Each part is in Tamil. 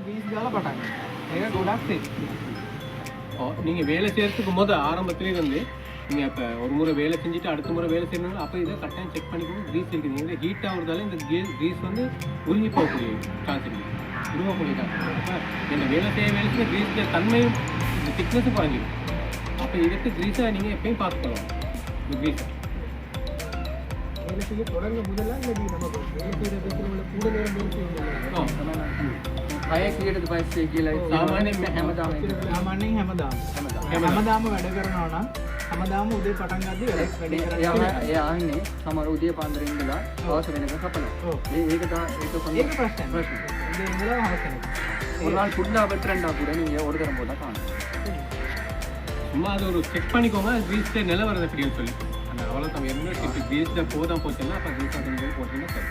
grease ගාලා පටන් ගන්න. ඒක ගොඩක් සෙට්. நீங்கள் வேலை செய்கிறதுக்கு ஆரம்பத்திலே வந்து நீங்கள் இப்போ ஒரு முறை வேலை செஞ்சுட்டு அடுத்த முறை வேலை செய்யணும்னா அப்போ இதை கட்டாயம் செக் பண்ணிக்கணும். க்ரீஸ் இருக்குது நீங்கள் ஹீட் ஆகுறதால இந்த க்ரீஸ் வந்து உருகி போகக்கூடிய சான்ஸ் இருக்குது, உருவக்கூடிய சான்ஸ். அப்போ இந்த வேலை செய்ய க்ரீஸில் தன்மையும் இந்த திக்னஸும் குறைஞ்சிடும். அப்போ இதுக்கு க்ரீஸை நீங்கள் எப்பயும் பார்த்துக்கலாம். இந்த க்ரீஸை வேலை செய்ய தொடங்க முதல்ல இல்லை நமக்கு வேலை செய்கிற வீட்டில் உள்ள கூட நேரம் வேலை செய்யணும். කයකීටද පස්සේ කියලා සාමාන්‍යයෙන් හැමදාම වැඩ කරනවා නම් හැමදාම උදේ පටන් ගද්දී වැඩ කරනවා. එයා ආන්නේ සමහර උදේ පාන්දර ඉඳලා හවස වෙනකන් කපනවා. ඒක තමයි ඒක ප්‍රශ්නයක්. උදේ ඉඳලා හවස වෙනකන්. ஒரு நாள் ஃபுல்லாக வெட்டுறேன்டா கூட நீங்கள் ஒரு தரம் போட்டால் காணும். சும்மா அது ஒரு செக் பண்ணிக்கோங்க க்ரீஸில் நிலவரதை எப்படின்னு சொல்லி அந்த அவ்வளோ நம்ம என்ன க்ரீஸில் போதான் போச்சுன்னா அப்போ க்ரீஸ் அது போட்டுன்னா சரி.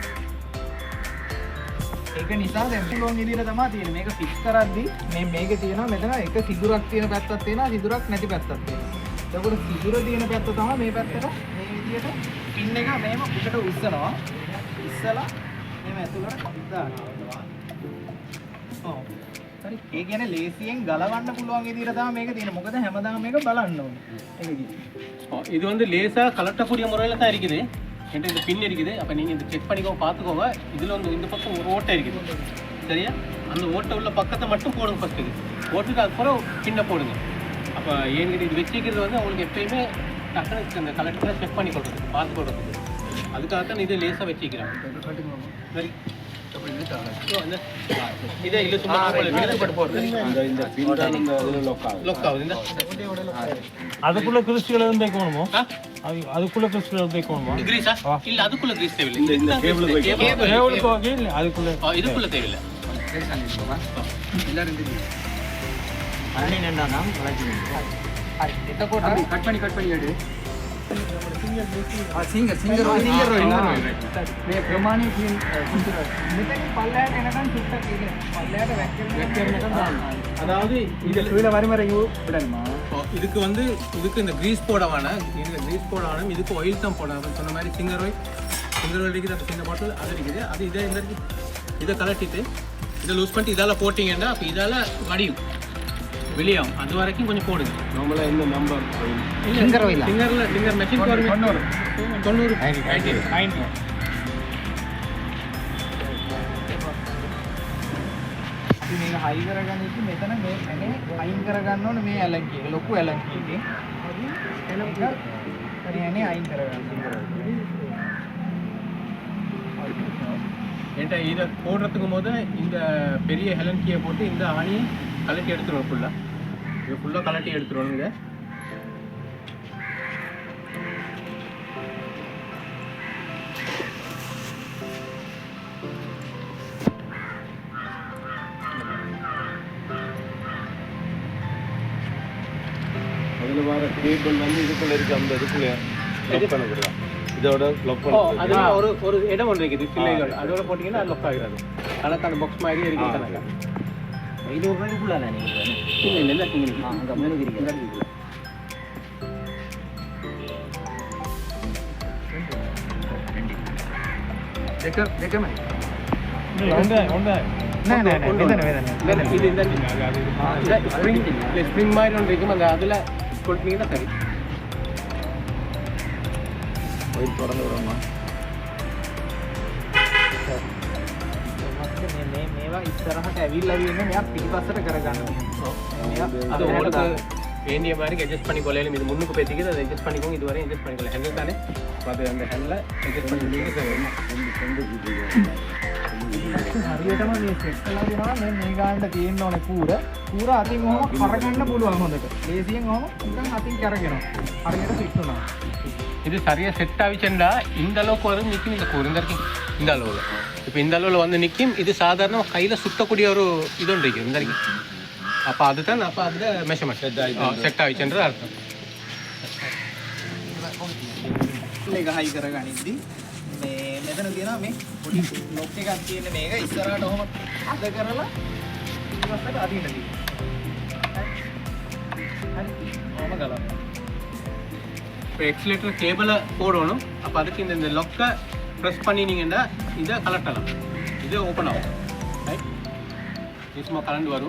ඒක නිසා දැන් පුළුවන් විදිහට තමයි තියෙන්නේ. මේක ෆික්ස් කරද්දී මේකේ තියෙනවා මෙතන එක සිදුරක් තියෙන පැත්තක් තියෙනවා, සිදුරක් නැති පැත්තක් තියෙනවා. එතකොට සිදුර තියෙන පැත්ත තමයි මේ පැත්තට මේ විදිහට පින් එක මෙහෙම උඩට උස්සනවා. ඉස්සලා මෙහෙම ඇතුළට දානවා. ඔව්. හරි. ඒ කියන්නේ ලේසියෙන් ගලවන්න පුළුවන් විදිහට තමයි මේක තියෙන්නේ. මොකද හැමදාම මේක බලන්න ඕනේ. ඒක කිව්වේ. இது வந்து லேசாக கலட்டக்கூடிய முறையில் தான் இருக்குது. என்கிட்ட இந்த பின் இருக்குது. அப்போ நீங்கள் இந்த செக் பண்ணிக்கோங்க, பார்த்துக்கோங்க. இதில் வந்து இந்த பக்கம் ஒரு ஓட்டை இருக்குது சரியா, அந்த ஓட்டை உள்ள பக்கத்தை மட்டும் போடுங்க ஃபஸ்ட்டுக்கு. போட்டுட்டு அதுக்கப்புறம் பின்னை போடுங்க. அப்போ ஏன்கிட்ட இது வச்சுக்கிறது வந்து அவங்களுக்கு எப்பயுமே டக்குனு இந்த கலெக்டரை செக் பண்ணி கொடுக்குறது, பார்த்து கொடுக்குறது. அதுக்காகத்தான் இதை லேசாக வச்சுக்கிறாங்க. சரி இதை இல்லை சும்மா லொக் ஆகுது. அதுக்குள்ள கிறிஸ்டியல் எதுவும் வைக்கணுமோ? அதுக்குள்ள கிறிஸ்டியல் எதுவும் வைக்கணுமோ? கிரீஸா இல்ல அதுக்குள்ள கிரீஸ் தேவையில்லை. இந்த கேபிளுக்கு வாங்கி அதுக்குள்ள இதுக்குள்ள தேவையில்லை. අනේ නෑ නම් හරි. එතකොට கட் பண்ணி எடு. සිංගර් මේ ප්‍රමාණය මෙතනින් පල්ලයට එනකන් චුට්ටක් ඉන්නේ. පල්ලයට වැක්කෙන්නකම් දාන්න. அதாவது இதில் சுவில வரிமறைங்க விடணுமா? இதுக்கு வந்து இதுக்கு இந்த கிரீஸ் போடவான இந்த கிரீஸ் போடவான இதுக்கு ஆயில் தான் போடணும். சொன்ன மாதிரி சிங்கர் ஆயில் இருக்குது. அந்த சின்ன பாட்டில் அது இருக்குது. அது இதை கலட்டிட்டு இதை லூஸ் பண்ணிட்டு இதால் போட்டிங்கன்னா அப்போ இதால் வடியும் வெளியாகும். அது வரைக்கும் கொஞ்சம் போடுங்க. நம்மள இந்த number singer oil singer machine 90 අපි මේක හයි කරගන්න ඉති මෙතන මේ අයින් කරගන්න ඕනේ මේ ඇලන්කි එක ලොකු ඇලන්කි එකේ. හරි එනේ අයින් කරගන්න. என்கிட்ட இதை போடுறதுக்கு இந்த பெரிய ஹெலன்கியை போட்டு இந்த ஆணியை கலட்டி எடுத்துருவோம். ஃபுல்லாக இது ஃபுல்லாக கலட்டி எடுத்துருவோம். இதை அதில் வர கேபிள் வந்து இதுக்குள்ள இருக்கு. அந்த இதுக்குள்ள லொக் பண்ணக்கூடாது. இதோட லொக் பண்ண அதில் ஒரு இடம் ஒன்று இருக்குது பிள்ளைகள். அதோட போட்டிங்கன்னா அது லொக் ஆகிறது. கணக்கான பாக்ஸ் மாதிரி இருக்குது. கணக்காக 500 ரூபாய்க்குள்ள நீங்கள் இல்லை அங்கே மேலே இருக்கிறீங்க. දෙකමයි. ஸ்ப்ரிங் மாதிரி ஒன்று இருக்கும். அந்த அதில் கொடுத்தீங்கன்னா சரி. ஒயில் தொடர்ந்து விடணுமா? මේවා ඉස්සරහට ඇවිල්ලා ඉන්නේ මෙයා පිටිපස්සට කරගන්න තියෙනවා. அது உங்களுக்கு வேண்டிய மாதிரி அட்ஜஸ்ட் பண்ணி கொள்ளையிலும் இது முன்னுக்கு பேசிக்கிது அதை அட்ஜஸ்ட் பண்ணிக்கோங்க. இது வரையும் அட்ஜஸ்ட் பண்ணிக்கல ஹேண்டில் தானே. அது அந்த ஹேண்டில் அட்ஜஸ்ட் பண்ணிக்கிட்டு හරියටම මේ සෙට් කරලා දෙනවා. මේ ගානට තියෙන්න ඕනේ කූර අතින් ඔහම කරගන්න පුළුවන් හොඳට. ලේසියෙන් ඔහම නිකන් අතින් කරගෙනවා. හරියට ෆික්ස් වෙනවා. இது சரியாக செட் ஆகிச்சுண்டா இந்த அளவுக்கு வந்து நிற்கும். இந்த கூறு இந்த இருக்கு இந்த அளவில். இப்போ இந்த அளவில் வந்து நிற்கும். இது சாதாரணமாக கையில் சுட்டக்கூடிய ஒரு இது ஒன்று இருக்குது இந்த இருக்கு. அப்போ அதுதான் அப்போ அந்த மெஷர்மெண்ட் செட் ஆகிச்சுன்றது அர்த்தம். මේක හයි කරගනිද්දි මේ මෙතන තියෙනවා මේ පොඩි ලොක් එකක් තියෙන මේක ඉස්සරහට ඔහම අද කරලා ඊපස්සට අදින්න තියෙනවා. හරි. ඔහම ගලවන්න. இப்போ எக்ஸிலேட்டர் கேபிளை போடணும். அப்போ அதுக்கு இந்த லொக்கை ப்ரெஸ் பண்ணினீங்கன்னா இதை கலட்டலாம். இது ஓப்பன் ஆகும். ரைட். ඉස්ම කලන්ඩු වරු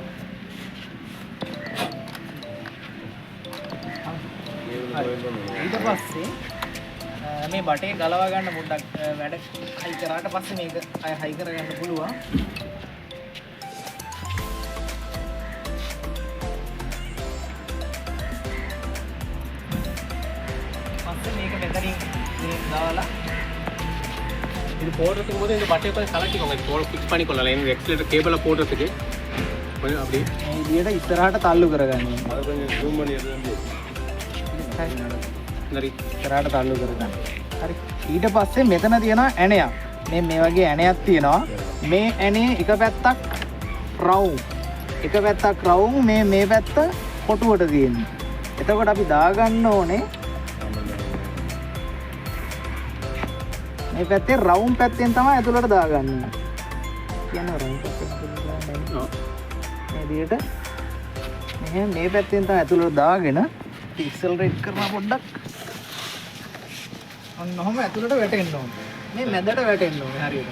ඊට පස්සේ මේ බටේ ගලවා ගන්න පොඩ්ඩක් වැඩ හයි කරාට පස්සේ මේක අය හයි කරගන්න පුළුවන්. පස්සේ මේක මෙතනින් දාලා இது போடுறதுக்கு போது இந்த பட்டையை கொஞ்சம் கலட்டிக்கோங்க இது போட ஃபிக்ஸ் பண்ணிக்கொள்ளலாம் இந்த எக்ஸிலேட்டர் கேபிளை போடுறதுக்கு கொஞ்சம் அப்படி මේ විදියට ඉස්සරහට තල්ලු කරගන්න ඕනේ. அதை கொஞ்சம் ஜூம் பண்ணி எடுத்து சரி ඉස්සරහට තල්ලු කරගන්න. හරි. ඊට පස්සේ මෙතන තියෙනවා ඇණයක්. මේ වගේ ඇණයක් තියෙනවා. මේ ඇණේ එක පැත්තක් රවුම්. එක පැත්තක් රවුම් මේ පැත්ත කොටුවට තියෙන්නේ. එතකොට අපි දාගන්න ඕනේ මේ පැත්තේ රවුම් පැත්තෙන් තමයි ඇතුළට දාගන්න. කියනවා රවුම් පැත්තෙන් මේ විදියට මෙහෙම මේ පැත්තෙන් තමයි ඇතුළට දාගෙන ඇක්සලරේට් කරනවා පොඩ්ඩක්. අන්න ඔහම ඇතුළට වැටෙන්න ඕනේ. මේ මැදට වැටෙන්න ඕනේ හරියට.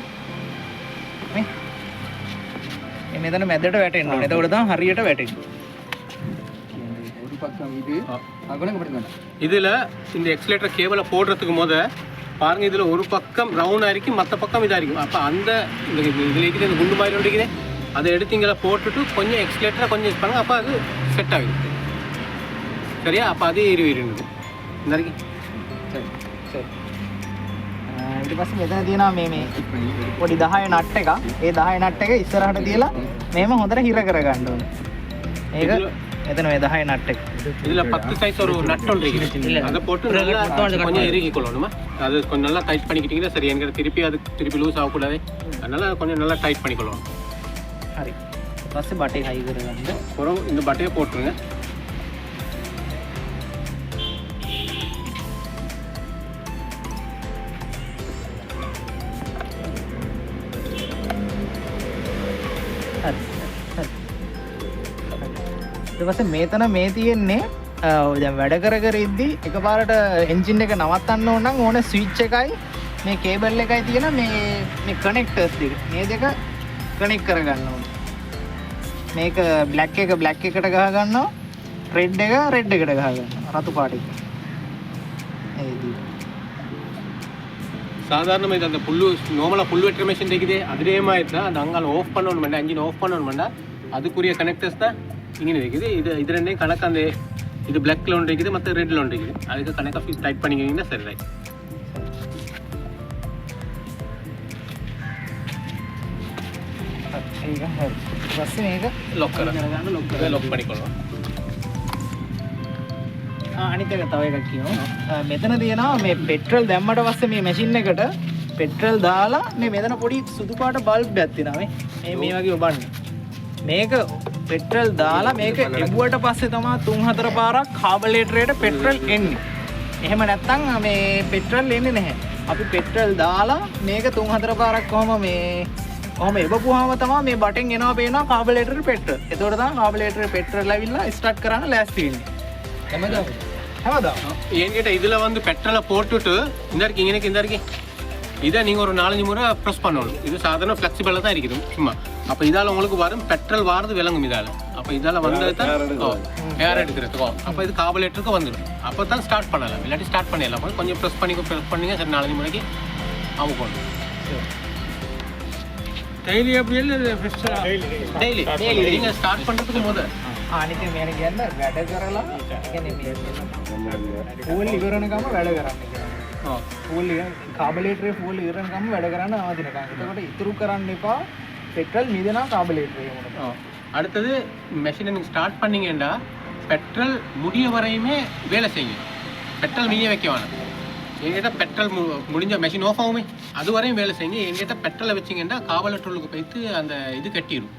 මේ මෙතන මැදට වැටෙන්න ඕනේ. එතකොට තමයි හරියට වැටෙන්නේ. ஒரு பக்கம் இது அகலம் கொடுங்க. இதில் இந்த எக்ஸிலேட்டர் கேபிளை போடுறதுக்கு முத பாருங்க இதில் ஒரு பக்கம் ரவுண்டாக இருக்கும் மற்ற பக்கம் இதாக இருக்கும் அப்போ அந்த இந்த இதில் இருக்குது இந்த குண்டு மாதிரி இருக்குது அதை எடுத்து இங்கே போட்டுட்டு கொஞ்சம் எக்ஸிலேட்டரை கொஞ்சம் யூஸ் பண்ணுங்க அப்போ அது செட் ஆகிடும் சரியா அப்போ அது இருந்துது இந்த இருக்கு சரி சரி ඊට පස්සේ මෙතන තියෙනවා මේ පොඩි 10 නට් එකක්. ඒ 10 නට් එක ඉස්සරහට තියලා මෙහෙම හොඳට හිර කරගන්න ඕනේ. මේක මෙතන මේ 10 නට් එක. இதில் 10 சைஸ் ஒரு நட் ஒன்று இருக்குது அதை போட்டு நல்லா கொஞ்சம் இறுக்கி கொள்ளணுமா அது கொஞ்சம் நல்லா டைட் பண்ணிக்கிட்டீங்கன்னா சரி எனக்கு திருப்பி லூஸ் ஆகக்கூடாது அதனால கொஞ்சம் நல்லா டைட் பண்ணிக்கொள்ளணும் හරි. ඊට පස්සේ බටේ හයි කරගන්න. அப்புறம் இந்த பட்டையை போட்டுருங்க ඊට පස්සේ මේතන මේ තියෙන්නේ දැන් වැඩ කර ඉද්දි එකපාරට එන්ජින් එක නවත්තන්න ඕන නම් ඕනේ ස්විච් එකයි මේ කේබල් එකයි තියෙන මේ කනෙක්ටර්ස් දෙක. මේ දෙක කනෙක්ට් කරගන්න ඕනේ. මේක බ්ලැක් එක බ්ලැක් එකට ගහ ගන්නවා. රෙඩ් එක රෙඩ් එකට ගහ ගන්නවා. රතු පාට එක. ඒ විදිහට. சாதாரணமாக இது அந்த புல்லு நார்மலாக புல் வெட்டுற மிஷின் இருக்குது அதுலேயே மாதிரி தான் அந்த அங்கால ஆஃப் பண்ணணுமெண்டா இன்ஜின் ஆஃப் பண்ணணுமெண்டா அதுக்குரிய கனெக்டர்ஸ் தான் இங்கே இருக்குது இது ரெண்டையும் கணக்கு அந்த இது பிளாக்ல ஒன்று இருக்குது மற்ற ரெட்டில் ஒன்று இருக்குது அதுக்கு கணக்காக டைட் பண்ணிக்கிங்கன்னா சரி ரைட் ඒක හරි. ඊට පස්සේ මේක ලොක් කරගන්න ලොක් பண்ணிக்கொள்ளணும் අනිත් එක තව එකක් කියනවා. මෙතන තියෙනවා මේ පෙට්‍රල් දැම්මට පස්සේ මේ මැෂින් එකට පෙට්‍රල් දාලා මේ මෙතන පොඩි සුදු පාට බල්බ් එකක් තියෙනවා මේ වගේ ඔබන්න. මේක පෙට්‍රල් දාලා මේක එබුවට පස්සේ තමයි 3-4 පාරක් කාබලේටරේට පෙට්‍රල් එන්නේ. එහෙම නැත්නම් මේ පෙට්‍රල් එන්නේ නැහැ. අපි පෙට්‍රල් දාලා මේක 3-4 පාරක් කොහම එබපුවාම තමයි මේ බටෙන් එනවා පේනවා කාබලේටරේ පෙට්‍රල්. එතකොට තමයි කාබලේටරේ පෙට්‍රල් ඇවිල්ලා ස්ටාර්ට් කරන්න ලෑස්ති වෙන්නේ. හැමදාම என்கிட்ட இதில் வந்து பெட்ரோலை போட்டுட்டு இந்த இருக்கு இந்த இருக்கு இதை நீங்கள் ஒரு 4-5 முறை ப்ரெஸ் பண்ணணும் இது சாதாரண ஃப்ளெக்சிபிளாக தான் இருக்குது சும்மா அப்போ இதால் உங்களுக்கு வரும் பெட்ரோல் வாரது விளங்கும் இதால் அப்போ இதால் வந்தது தான் ஏர் எடுக்கிறதுக்கோ அப்போ இது கார்பரேட்டருக்கு வந்துடும் அப்போ தான் ஸ்டார்ட் பண்ணலாம் இல்லாட்டி ஸ்டார்ட் பண்ணிடலாம் கொஞ்சம் ப்ரெஸ் பண்ணிங்க சரி 4-5 முறைக்கு அமுக்கணும் டெய்லி அப்படி இல்லை டெய்லி நீங்கள் ஸ்டார்ட் பண்ணுறதுக்கு முதல் අනිත් මේක කියන්නේ වැඩ කරලා කියන්නේ මේ ෆූල් ඉවරනකම වැඩ කරන්න කියනවා. ඔව්. ෆූල් කාබලේටරේ ෆූල් ඉවරනකම වැඩ කරන්න අවදිනකම්. එතකොට ඉතුරු කරන්න එපා පෙට්‍රල් මිදෙනා කාබලේටරේ වුණා. ඔව්. அடுத்தது மெஷினை நீங்கள் ஸ்டார்ட் பண்ணீங்கன்னா பெட்ரோல் முடிய வரையுமே வேலை செய்யும் பெட்ரோல் மீய வைக்க வேணாம் என்கிட்ட பெட்ரோல் முடிஞ்ச மெஷின் ஆஃப் ஆகுமே அது வரையும் வேலை செய்யுங்க என்கிட்ட பெட்ரோலை வச்சிங்கன்னா காபலேட்டருக்கு போய்த்து அந்த இது கட்டிடும்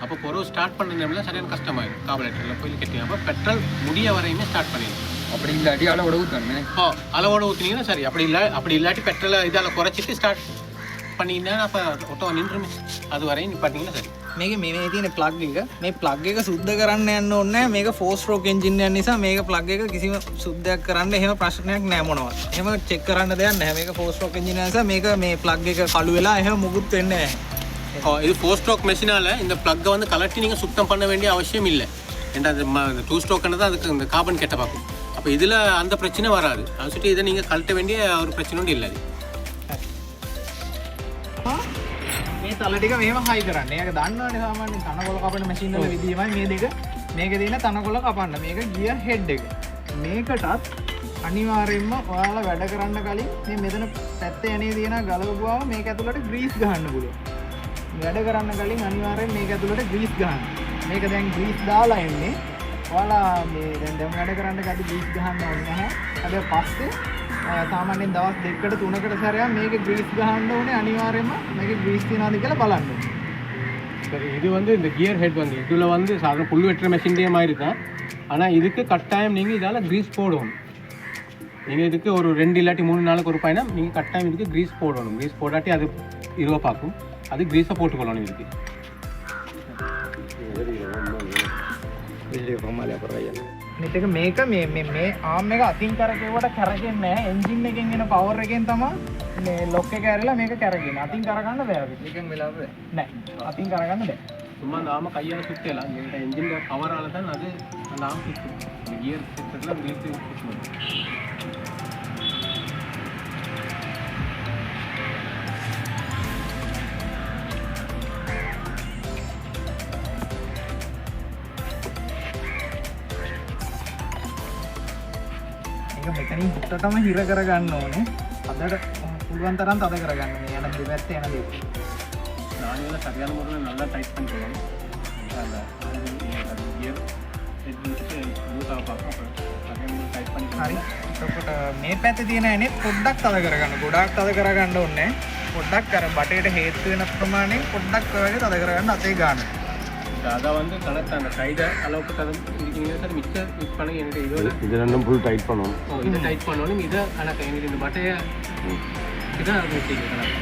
அப்போ பொருள் ஸ்டார்ட் பண்ணுறதுனால சரியான கஷ்டமாயிடும் கார்பரேட்டரில் போய் கட்டி அப்போ பெட்ரோல் முடிய வரையுமே ஸ்டார்ட் பண்ணிடும் அப்படி இல்லாட்டி அளவோட ஊற்றணும் அளவோட ஊற்றினீங்கன்னா சரி அப்படி இல்லாட்டி பெட்ரோலை இதால் குறைச்சிட்டு ஸ்டார்ட் பண்ணிங்கன்னா அப்போ ஒட்டோ நின்றுமே அது வரையும் பார்த்தீங்கன்னா சரி මේක මේ තියෙන ප්ලග් එක මේ ප්ලග් එක සුද්ධ කරන්න යන්න ඕනේ මේක 4 ස්ට්‍රෝක් එන්ජින් එක නිසා මේක ප්ලග් එක කිසිම සුද්ධයක් කරන්න එහෙම ප්‍රශ්නයක් නැහැ මොනවත්. එහෙම චෙක් කරන්න දෙයක් නැහැ. මේක 4 ස්ට්‍රෝක් එන්ජින් එක නිසා මේක මේ ප්ලග් එක කළු වෙලා එහෙම මුකුත් වෙන්නේ නැහැ. இது 4 ஸ்ட்ரோக் மெஷினால் இந்த ப்ளக்கை வந்து கலட்டி நீங்கள் சுத்தம் பண்ண வேண்டிய அவசியம் இல்லை. ஏன்னா அது 2 ஸ்ட்ரோக்குன்னு தான் அதுக்கு இந்த கார்பன் கெட்ட பார்க்கும். அப்போ இதில் அந்த பிரச்சனை வராது. அது சுற்றி இதை நீங்கள் கழட்ட வேண்டிய ஒரு பிரச்சனை ஒன்றும் இல்லை. මේ තල ටික මෙහෙම හයි කරන්න. ඒක දන්නවනේ සාමාන්‍යයෙන් තනකොළ කපන මැෂින් වල විදියමයි මේ දෙක. මේකේ තියෙන තනකොළ කපන්න. මේක ගියර් හෙඩ් එක. මේකටත් අනිවාර්යයෙන්ම ඔයාලා වැඩ කරන්න කලින් මේ මෙතන පැත්තේ යන්නේ තියෙන ගලවපුවාම මේක ඇතුළට ග්‍රීස් ගහන්න පුළුවන්. වැඩ කරන්න කලින් අනිවාර්යයෙන් මේක ඇතුළට ග්‍රීස් ගහන්න. මේක දැන් ග්‍රීස් දාලා එන්නේ. ඔයාලා මේ දැන් වැඩ කරන්න කලින් ග්‍රීස් ගහන්න ඕනේ නැහැ. හැබැයි පස්සේ සාමාන්‍යයෙන් දවස් 2කට 3කට සැරයක් මේක ග්‍රීස් ගහන්න ඕනේ. අනිවාර්යයෙන්ම මේක ග්‍රීස් තියනවාද කියලා බලන්න ඕනේ. சரி, இது வந்து இந்த கியர் ஹெட் வந்து இதில் வந்து சாதாரண புல் வெட்டுற மெஷின்டே மாதிரி தான். ஆனால் இதுக்கு கட்டாயம் நீங்கள் இதால் க்ரீஸ் போடணும். நீங்கள் இதுக்கு ஒரு 2 இல்லாட்டி 3 நாளுக்கு ஒரு பயணம் நீங்கள் கட்டாயம் இதுக்கு க்ரீஸ் போடணும். க்ரீஸ் போடாட்டி அது இருவ பார்க்கும். அது க்ரீஸை போட்டுக்கொள்ளணும் இதுக்கு. අනිත් එක මේක මේ ආම් එක අතින් කරකෙව්වට කරගෙන්නේ නැහැ. එන්ජින් එකෙන් එන පවර් එකෙන් තමයි මේ ලොක් එක ඇරලා මේක කරගෙන්නේ. අතින් කරගන්න බෑ. ඒකෙන් වෙලාව නෑ. අතින් කරගන්න බෑ. சும்மா அந்த ஆமை கையால் சுற்றலாம். இந்த என்ஜின் பவரால் தான் அது அந்த ஆமை சுற்றும். இந்த கியர் சிஸ்டத்தில் க்ரீஸ் சுற்றணும். මෙතනින් පුට්ටටම හිර කරගන්න ඕනේ. අදට පුළුවන් තරම් තද කරගන්න මේ යන දෙපැත්තේ යන දේ. நானில் சரியான முறையில் நல்லா டைட் பண்ணிக்கலாம். அந்த கியர் ஹெட் வச்சு லூஸாக பார்க்கும். அப்புறம் சரியான முறையில் டைட் பண்ணிக்கலாம். හරි. එතකොට මේ පැත්තේ තියෙන ඇනේ පොඩ්ඩක් තද කරගන්න. ගොඩාක් තද කරගන්න ඕනේ. පොඩ්ඩක් අර බටේට හේතු වෙන ප්‍රමාණයෙන් පොඩ්ඩක් ඔය වගේ තද කරගන්න අතේ ගන්න. அதை வந்து கலெக்ட் அந்த சைடை அளவுக்கு இருக்கீங்க சார். மிக்சர் மிக்ஸ் பண்ணி எனக்கு இதோட இது ரெண்டும் ஃபுல் டைட் பண்ணணும். இதை டைட் பண்ணணும். இதை கணக்கு எங்களுக்கு இந்த பட்டையை இதை வச்சுக்க கணக்கு.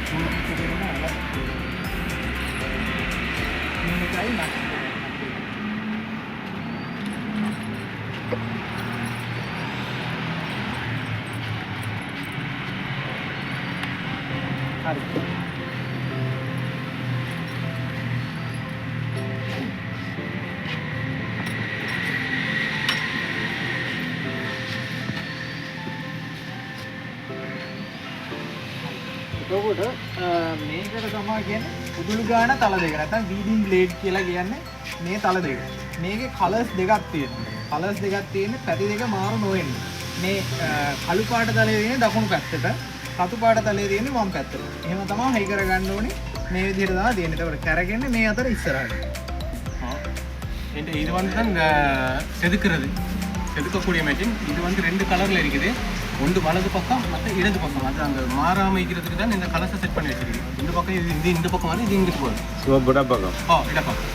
හරි. එතකොට මේකට තමයි කියන්නේ උදුළු ගාන තල දෙක. නැත්නම් වීඩින් බ්ලේඩ් කියලා කියන්නේ මේ තල දෙක. මේකේ කලර්ස් දෙකක් තියෙනවා. කලර්ස් දෙකක් තියෙන්නේ පැති දෙක මාරු නොවෙන්න. මේ කළු පාට තලයේ තියෙන දකුණු පැත්තට, රතු පාට තලයේ තියෙන වම් පැත්තට. එහෙම තමයි හයි කරගන්න ඕනේ. මේ විදිහට තමයි තියෙන්නේ. ඒකට කරගෙන්නේ මේ අතර ඉස්සරහට. இது வந்து தான் இந்த செதுக்கக்கூடிய மெஷின். இது வந்து 2 கலரில் இருக்குது. ஒன்று வலது பக்கம் மற்ற இடது பக்கம். அது அங்கே மாறாமல் இருக்கிறதுக்கு தான் இந்த கலர்ஸை செட் பண்ணி வச்சிருக்கு. இந்த பக்கம் இது இந்த பக்கம் வந்து இது இங்கிட்டு போகுது. சிவப்பு இடப்பக்கம். இடப்பக்கம்.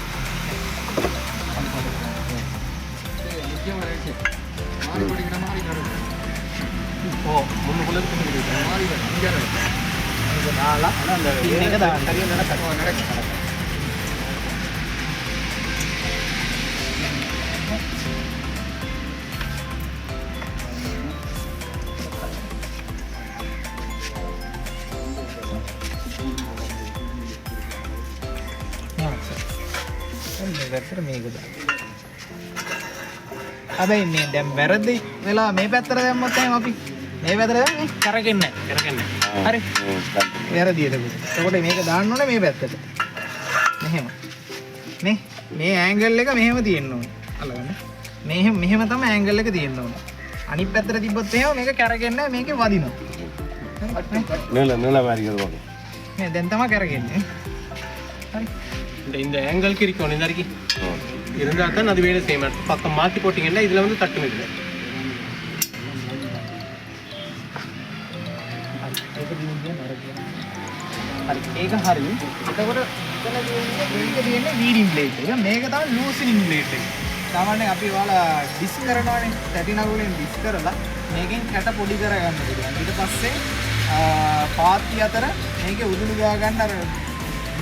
முன்னுக்குள்ளே හැබැයි මේ දැන් වැරදි වෙලා මේ පැත්තට දැම්මොත් එහෙනම් අපි මේ පැත්තට දැම්මේ කරගෙන්නේ නැහැ. හරි. වැරදිද ඒක. එතකොට මේක දාන්න ඕනේ මේ පැත්තට. මෙහෙම. මේ ඇන්ගල් එක මෙහෙම තියෙන්න ඕනේ. අල්ලගන්න. මෙහෙම තමයි ඇන්ගල් එක තියෙන්න ඕනේ. අනිත් පැත්තට තිබ්බොත් එහෙම මේක කරගෙන්නේ නැහැ. මේකේ වදිනවා. நீள மாதிரி இருக்கும். මේ දැන් තමයි කරගෙන්නේ. හරි. இந்த ஆங்கிளுக்கு இருக்கணும். இந்த அடிக்கி இருந்தால் தான் அது வேலை செய்யும். பக்கம் மாற்றி போட்டிங்கன்னா இதில் வந்து தட்டு இல்லை. ඒක හරි. එතකොට මේක තියෙන්නේ වීඩින් බ්ලේඩ් එක. මේක තමයි ලූසනින් බ්ලේඩ් එක. සාමාන්‍යයෙන් අපි ඔයාලා ඩිස් කරනවානේ. තැටි නගුලෙන් ඩිස් කරලා මේකෙන් කැට පොඩි කරගන්න පුළුවන්. ඊට පස්සේ පාත්ති අතර මේකේ උදුළු ගා ගන්න අර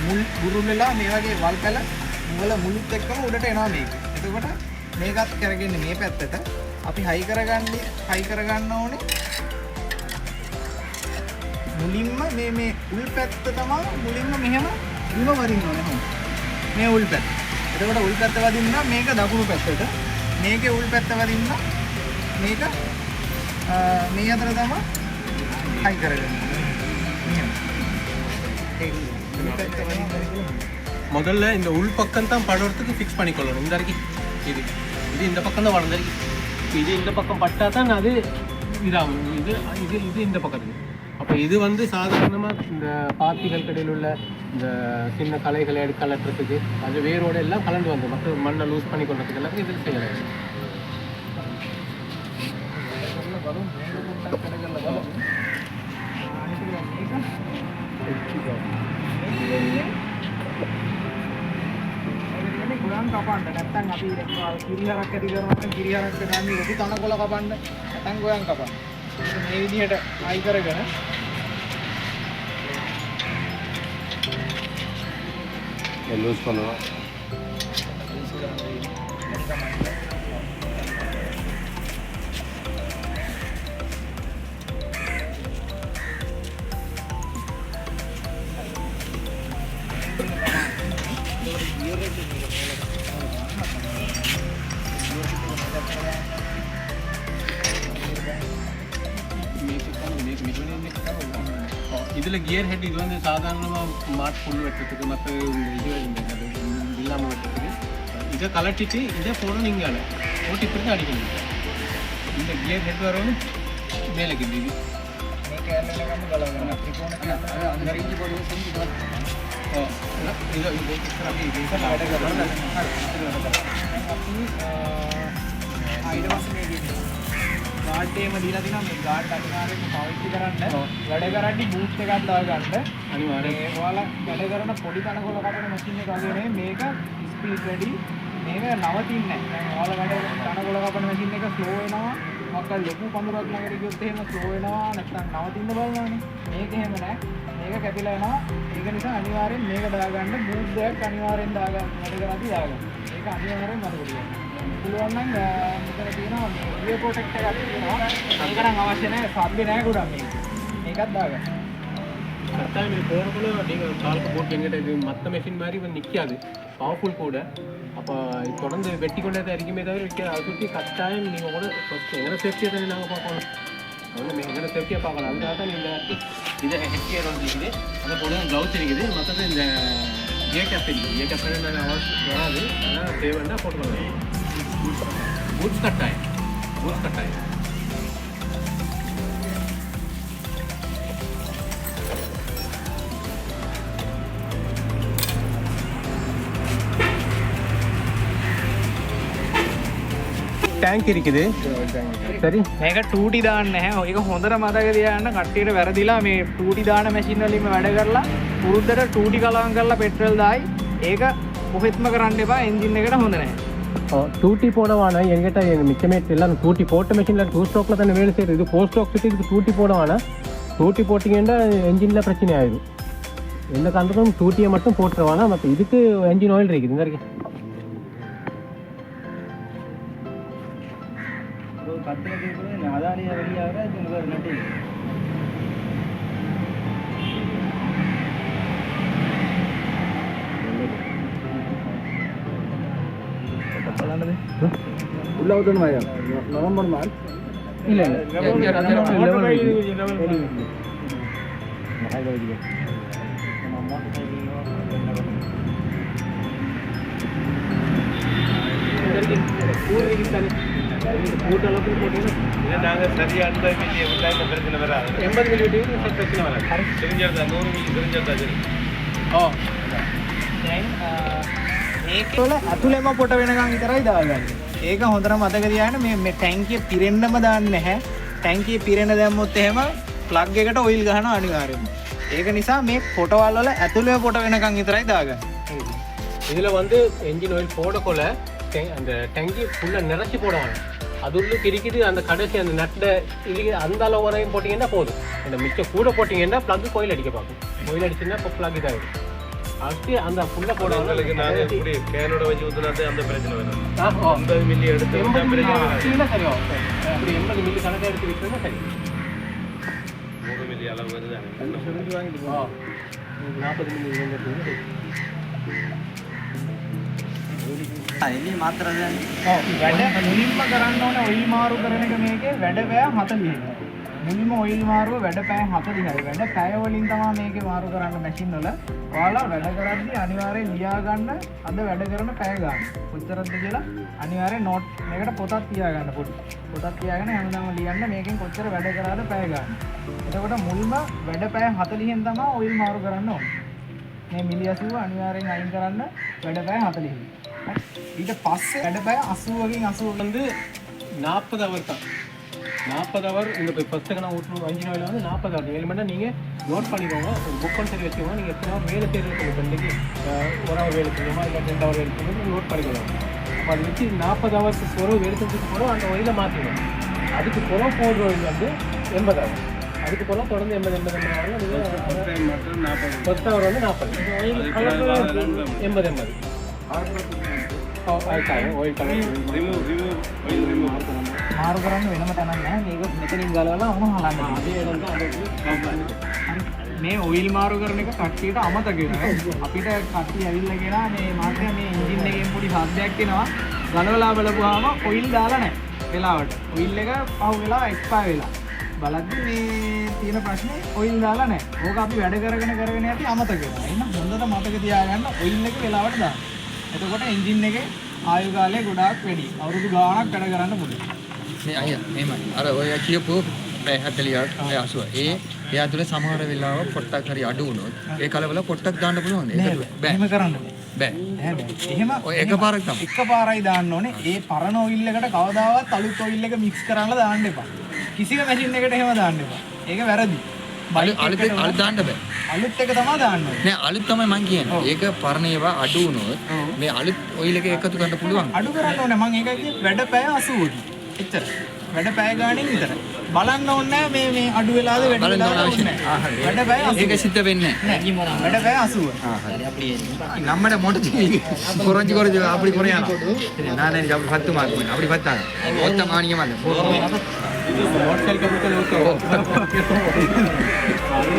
මුල් බුරුල් වෙලා මේ වගේ වල් පැල මුල මුළුත් එක්කම උඩට එනවා මේක. එතකොට මේකත් කරගෙන මේ පැත්තට අපි හයි කරගන්න ඕනේ. මුලින්ම මේ උල් පැත්ත තමයි මුලින්ම මෙහෙම බිම වදින්න ඕනේ හොම. මේ උල් පැත්ත. එතකොට උල් පැත්ත වදින්න මේක දකුණු පැත්තට. මේකේ උල් පැත්ත වදින්න මේක මේ අතර තමයි හයි කරගන්න. මෙහෙම. ඒ උල් පැත්ත වදින්න முதல்ல இந்த உள் பக்கம் தான் படுறதுக்கு ஃபிக்ஸ் பண்ணிக்கொள்ளணும். இந்த இருக்கு இது இந்த பக்கம் தான் வளர்ந்து இருக்கு. இது இந்த பக்கம் பட்டா தான் அது இதாகும். இது இது இது இந்த பக்கத்துக்கு. அப்போ இது வந்து சாதாரணமாக இந்த பாத்திகள் கடையில் உள்ள இந்த சின்ன களைகளை கலட்டுறதுக்கு அது வேரோட எல்லாம் கலந்து வந்து மற்ற மண்ணை லூஸ் பண்ணி கொள்றதுக்கு எல்லாம் இதில் செய்யலாம். ගුලන් කපන්න නැත්නම් අපි කිරිහරක් ඇති කරනවා නම් කිරිහරක් කරන්නේ ලොකු තනකොළ කපන්න නැත්නම් ගොයන් කපන්න. මේ විදිහට ආයි කරගෙන லூஸ் பண்ணுவோம். இதில் கியர் ஹெட் இது வந்து சாதாரணமாக மாட் புல் வெட்டுறதுக்கு மற்ற இது இல்லாமல் வெட்டுறதுக்கு இதை கலட்டிட்டு இதை போடணும். நீங்கள் போட்டு இப்படி தான் அடிக்கணும். இந்த கியர் ஹெட் வரணும் மேலே கிட்ட இது ගාඩ්ඩේම දීලා තිනවා මේ ගාඩ් අනිවාර්යයෙන්ම පාවිච්චි කරන්න. වැඩ කරද්දි බූට් එකක් දාගන්න. අනිවාර්යයෙන් ඔයාලා වැඩ කරන පොඩි කනකොල කපන මැෂින් එක වගේ නෙමෙයි මේක ස්පීඩ් වැඩි. මේක නවතින්නේ නැහැ. දැන් ඔයාලා වැඩ කනකොල කපන මැෂින් එක ස්ලෝ වෙනවා. මොකක් ලොකු පඳුරක් ළඟට ගියොත් එහෙම ස්ලෝ වෙනවා. නැත්නම් නවතින්න බලනවානේ. මේක එහෙම නැහැ. මේක කැපිලා යනවා. ඒක නිසා අනිවාර්යෙන් මේක දාගන්න බූට් එකක් අනිවාර්යෙන් දාගන්න. වැඩ කරද්දි දාගන්න. ඒක අනිවාර්යෙන් මතක තියාගන්න. පුළුවන් නම් මෙතන තියෙනවා මේ රියර් ප්‍රොටෙක්ටර් එකක් තියෙනවා. ඒක නම් අවශ්‍ය නැහැ. සබ්බේ නැහැ ගොඩක් මේක. මේකත් දාගන්න. கட்டாயம் இது போகிறக்குள்ள நீங்கள் காலுக்கு போட்டு எங்கிட்ட இது மற்ற மெஷின் மாதிரி வந்து நிற்காது. பவர்ஃபுல் கூட. அப்போ தொடர்ந்து வெட்டி கொண்டே தான் இருக்குமே தவிர வைக்க அதை சுற்றி கட்டாயம் நீங்கள் கூட ஃபஸ்ட்டு எங்களை சேஃப்டியை தானே நாங்கள் பார்க்கணும். அதனால் எங்களை சேஃப்டியாக பார்க்கலாம். அதுக்காக தான் நீங்கள் இதை ஹெல்த்தியாக வந்துருக்குது. அதை போல க்ளவுஸ் இருக்குது. மற்றது இந்த ஏ கேப் இருக்குது. ஏ கேப் வராது. அதனால் தேவைன்னா போட்டுக்கலாம். பூட்ஸ் கட்டாயம். பூட்ஸ் கட்டாயம். ටැංක් இருக்குது. சரி මේක ටූටි දාන්න නැහැ. ඒක හොඳට මතක තියාගන්න. කට්ටියට වැරදිලා මේ ටූටි දාන මැෂින් වලින්ම වැඩ කරලා පුරුද්දට ටූටි කලවම් කරලා පෙට්‍රල් දායි. ඒක කොහෙත්ම කරන්න එපා. එන්ජින් එකට හොඳ නැහැ. டூட்டி போடவானா என்கிட்ட மிச்சமேட் எல்லாம் டூட்டி போட்ட மெஷினில் 2 ஸ்ட்ரோக்கில் தானே வேலை செய்யுது. இது 4 ஸ்ட்ரோக் சுற்றி இதுக்கு டூட்டி போடவானா. டூட்டி போட்டிங்கன்னா என்ஜினில் பிரச்சனை ஆயிடும். எந்த காரணத்துக்கும் டூட்டியை மட்டும் போட்டுருவானா. மற்ற இதுக்கு என்ஜின் ஆயில் இருக்குது. இந்த இருக்கு அதானியா வெளியாக நட்டு உள்ள ஊற்றணுமா? நவம்பர் மார்ச் இல்லை கூட்டளவுக்கு போட்டீங்கன்னா நாங்கள் சரியாக 80 மில்லி விட்டால் பிரச்சனை வராது. 80 மில்லி விட்டு பிரச்சனை வராது. தெரிஞ்சிருந்தா 100 மில்லி தெரிஞ்சிருந்தா சரி. දැන් මේක වල අතුලෙම පොට වෙනකන් විතරයි දාගන්නේ. ඒක හොඳට මතක තියාගන්න. මේ ටැංකිය පිරෙන්නම දාන්නේ නැහැ. ටැංකිය පිරෙන දැම්මොත් එහෙම ප්ලග් එකට ඔයිල් ගහනවා අනිවාර්යයෙන්ම. ඒක නිසා මේ පොටවල් වල ඇතුලේ පොට වෙනකන් විතරයි දාගන්නේ. இதில் வந்து என்ஜின் ஆயில் போடக்குள்ள அந்த டேங்கி ஃபுல்லாக நிறச்சி போடுவாங்க. அது உள்ள கிரிக்கிது அந்த கடைசி அந்த நட்டை இல்லை அந்த அளவு வரையும் போட்டிங்கன்னா போதும். இந்த மிச்சம் கூட போட்டிங்கன்னா ப்ளக்கு கோயில் அடிக்க பார்க்கும். கோயில் அடிச்சுன்னா இப்போ ப்ளக் இதாகிடும். அடுத்து அந்த ஃபுல்லாக போடுவாங்க. நாங்கள் இப்படி கேனோட வச்சு ஊற்றினாலே அந்த பிரச்சனை வரும். 80 மில்லி எடுத்து இல்லை சரி அப்படி 80 மில்லி கணக்காக எடுத்து விட்டுருந்தா சரி. 3 மில்லி அளவு வருது. 40 மில்லி එන්නේ මාත්‍ර දැන් වැඩ මුලින්ම කරන්න ඕනේ ඔයිල් මාරු කරන එක මේකේ වැඩ පැය 40යි. මුලින්ම ඔයිල් මාරුව වැඩ පැය 40යි. වැඩ පැය වලින් තමයි මේකේ මාරු කරන්න මැෂින් වල. ඔයාලා වැඩ කරද්දී අනිවාර්යෙන් ලියා ගන්න අද වැඩ කරන පැය ගන්න. කොච්චරද කියලා අනිවාර්යෙන් නෝට් එකකට පොතක් තියාගන්න පොඩි. පොතක් තියාගෙන හැමදාම ලියන්න මේකෙන් කොච්චර වැඩ කරාද පැය ගන්න. එතකොට මුල්ම වැඩ පැය 40න් තමයි ඔයිල් මාරු කරන්න ඕනේ. මේ මිලි 80 අනිවාර්යෙන් අයින් කරන්න වැඩ පැය 40යි. ඊට පස්සේ වැඩ පැය 80කින් 80 வந்து 40 அவர் தான் 40 அவர் இந்த இப்போ ஃபஸ்ட்டு நான் ஓட்டணும் 5 நாள் வந்து 40 அவர் 7 மணி நேரம் நீங்கள் நோட் பண்ணிக்கோங்க ஒரு புக் பண்ணி சரி வச்சுக்கோங்க நீங்கள் எத்தனை அவர் வேலை செய்யறது இப்போ இன்றைக்கி 1 ஹவர் வேலை செய்யணுமா இல்லை 2 ஹவர் வேலை செய்யணும் நோட் பண்ணிக்கலாம் அப்போ அது வச்சு 40 ஹவர்ஸ் பிறகு வேலை செஞ்சுட்டு போகிறோம் அந்த ஒயில மாற்றிடும் அதுக்கு பிறகு போடுற ஒயில் வந்து 80 ஹவர் அதுக்கு பிறகு தொடர்ந்து 80 ஹவர் நீங்கள் ஃபஸ்ட் ஹவர் வந்து 40 80 ඔයිල් කලර් මාරු කරන්න වෙනම තැනක් නැහැ. මේක මෙතනින් ගලවලා ඔහොම හලන්න. මේ ඔයිල් මාරු කරන එක කට්ටියට අමතක වෙනවා. අපිට කට්ටිය ඇවිල්ලා කියනවා මේ මාත්‍යා මේ එන්ජින් එකෙන් පොඩි ශබ්දයක් එනවා. ගලවලා බලපුවාම ඔයිල් දාලා නැහැ. වෙලාවට. ඔයිල් එක පහු වෙලා එක්ස්පයර් වෙලා. බලද්දි මේ තියෙන ප්‍රශ්නේ ඔයිල් දාලා නැහැ. ඕක අපි වැඩ කරගෙන යති අමතක වෙනවා. එහෙනම් හොඳට මතක තියාගන්න ඔයිල් එක වෙලාවට දාන්න. එතකොට එන්ජින් එකේ ආයු කාලය ගොඩාක් වැඩි. අවුරුදු ගාණක් වැඩ කරන්න පුළුවන්. මේ අයියා මෙහෙමයි. අර ඔය කියපු 40ක් 80. එයා තුල සමහර වෙලාව පොට්ටක් හරි අඩු වුණොත් ඒ කලවල පොට්ටක් දාන්න පුළුවන්. ඒක බෑ. එහෙම කරන්න බෑ. එහෙම ඔය එකපාරක් තමයි. එකපාරයි දාන්න ඕනේ. ඒ පරණ ඔයිල් එකට කවදාවත් අලුත් ඔයිල් එක මික්ස් කරන්න දාන්න එපා. කිසිම මැෂින් එකකට එහෙම දාන්න එපා. ඒක වැරදි. අලුත් දාන්න බෑ. අලුත් එක තමයි දාන්න ඕනේ. නෑ අලුත් තමයි මං කියන්නේ. ඒක පරණ ඒවා අඩු වුණොත් මේ අලුත් ඔයිල් එක එකතු කරන්න පුළුවන්. අඩු කරන්න ඕනේ. මම ඒක කිව්වේ වැඩ පැය 80යි. එච්චර. වැඩ පැය ගාණින් විතර. බලන්න ඕනේ මේ අඩු වෙලාද වැඩි වෙලාද ඕනේ. වැඩ පැය 80. ඒක සිද්ධ වෙන්නේ නෑ. වැඩ පැය 80. හරි அப்படியே நம்மட மொட்டை குறைஞ்சு அப்படி குறையணும் நான் அப்படி 10 மார்க் பண்ணேன் அப்படி 10 மொத்த மானியம் அல்ல நோட் செல் கம்ப்யூட்டர் ஓகே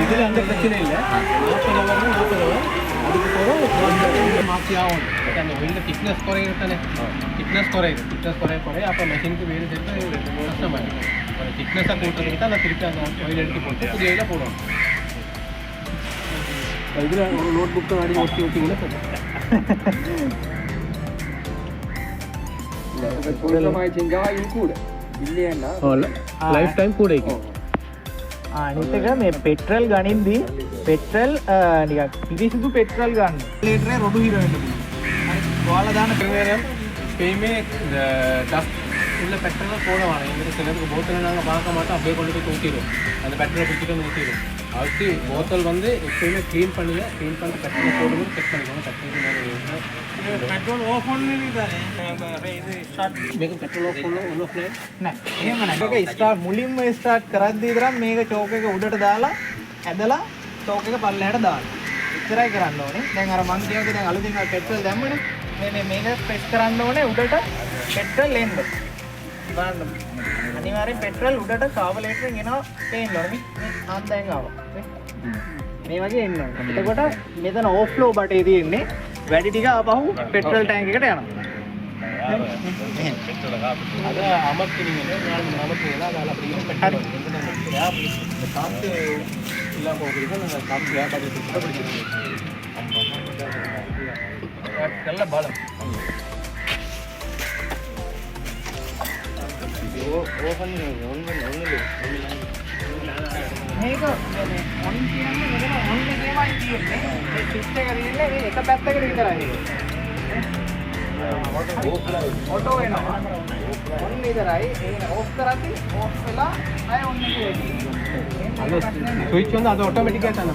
இதுல அந்த பிரச்சனை இல்ல 40 ஹவர் 40 ஹவர் அதுக்கு போறோம் மாத்தி ஆகும் பட் அந்த வெளில திக்னஸ் குறையிறதானே திக்னஸ் குறைய அப்ப மெஷினுக்கு வேலை செய்யறது கஷ்டமாயிடும் அந்த திக்னஸை கூட்டுறதுக்கு தான் நான் திருப்பி அந்த ஒயில் எடுத்து போட்டு புதிய ஒயில போடுவோம் இதில் ஒரு நோட் புக்கை வாடி ஒட்டி ஓட்டிங்கன்னா லைஃப் டைம் கூட අනිත් එක මේ පෙට්‍රල් ගනින්දී පෙට්‍රල් නිකන් පිරිසිදු පෙට්‍රල් ගන්න. ලීටරේ රොඩු හිර වෙන්න පුළුවන්. හරි. ඔයාලා දාන ප්‍රවේරම් எப்பயுமே இந்த டஸ்ட் உள்ள பெட்ரோலை போட வேணாம் எங்களுக்கு சிலருக்கு போத்தல் நாங்கள் பார்க்க மாட்டோம் அப்படியே கொண்டு போய் ஊற்றிடும் அந்த பெட்ரோலை பிடிச்சிட்டு வந்து ஊற்றிடும் அதுக்கு போத்தல் வந்து எப்பயுமே க்ளீன் பண்ணிட்டு பெட்ரோலை போடும்போது செக் பண்ணிக்கோங்க පෙට්‍රල් ඕෆ් ඔන්නේ නේද? இது ස්ටාර්ට් මේක පෙට්‍රල් ඕෆ් කරන ඔන් ඔෆ් නෑ. එහෙම නෑ. ඒක ස්ටාර්ට් මුලින්ම ස්ටාර්ට් කරද්දී විතරක් මේක චෝක් එක උඩට දාලා ඇදලා චෝක් එක පල්ලෙහාට දාන්න. ඉතරයි කරන්න ඕනේ. දැන් අර මං කියවගේ දැන් අලුතින් පෙට්‍රල් දැම්මනේ. මේක ප්‍රෙස් කරන්න ඕනේ උඩට පෙට්‍රල් එන්න. බලන්න. අනිවාර්යෙන් පෙට්‍රල් උඩට කාබලේටරෙන් එනවා පේන්න ඕනේ. මේ ආන්දයෙන් ආවා. මේ වගේ එන්න ඕනේ. එතකොට මෙතන ඕෆ්ලෝ බටේ තියෙන්නේ වැඩි ටික ආපහු පෙට්‍රල් ටැංක් එකට යනවා. அது அமர்த்தினீங்கன்னா அமர்த்தினீங்கன்னா அதில் அப்படி பெட்ரோல் காற்று இல்லாமல் போகிறீங்க நாங்கள் காற்று வியாபாரி பிடிச்சிருக்கோம் நல்ல பாலம் මේක ඔන් කියන්නේ මෙතන ඔන් එකේමයි තියෙන්නේ. මේ ස්විච් එක තියෙන්නේ මේ එක පැත්තකට විතරයි. ඔටෝ වෙනවා. ඔන් විතරයි. ඒක ඕෆ් කරද්දී ඕෆ් වෙලා ආයෙ ඔන් එකේ වෙන්නේ. ஸ்விட்ச் வந்து அது ஆட்டோமேட்டிக்காக தானே